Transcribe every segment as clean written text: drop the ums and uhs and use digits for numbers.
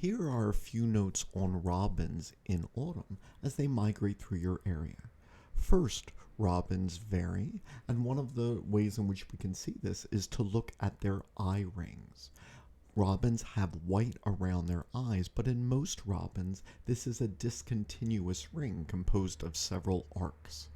Here are a few notes on robins in autumn as they migrate through your area. First, robins vary, and one of the ways in which we can see this is to look at their eye rings. Robins have white around their eyes, but in most robins, this is a discontinuous ring composed of several arcs.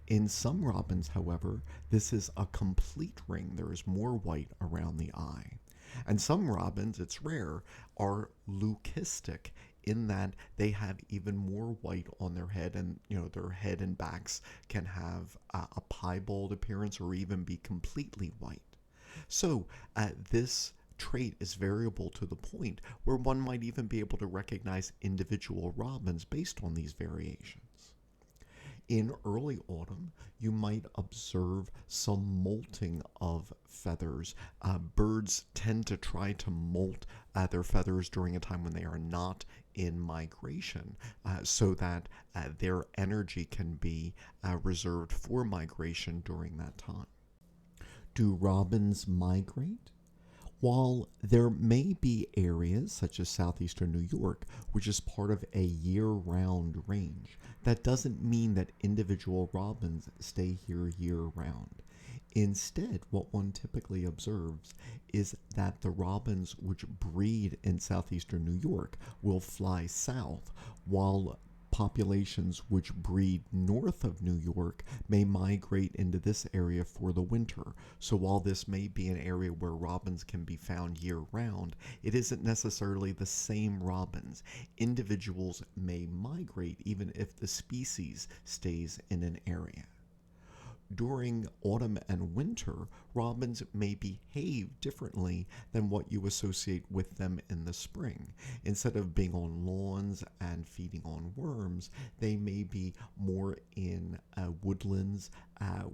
In some robins, however, this is a complete ring. There is more white around the eye. And some robins, it's rare, are leucistic in that they have even more white on their head, and their head and backs can have a piebald appearance or even be completely white. So this trait is variable to the point where one might even be able to recognize individual robins based on these variations. In early autumn, you might observe some molting of feathers. Birds tend to try to molt their feathers during a time when they are not in migration so that their energy can be reserved for migration during that time. Do robins migrate? While there may be areas such as southeastern New York, which is part of a year-round range, that doesn't mean that individual robins stay here year-round. Instead, what one typically observes is that the robins which breed in southeastern New York will fly south, while populations which breed north of New York may migrate into this area for the winter. So while this may be an area where robins can be found year-round, it isn't necessarily the same robins. Individuals may migrate even if the species stays in an area. During autumn and winter, robins may behave differently than what you associate with them in the spring. Instead of being on lawns and feeding on worms, they may be more in woodlands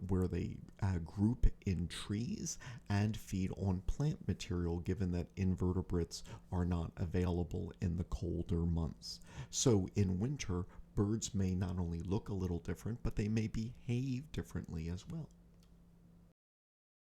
where they group in trees and feed on plant material, given that invertebrates are not available in the colder months. So in winter, birds may not only look a little different, but they may behave differently as well.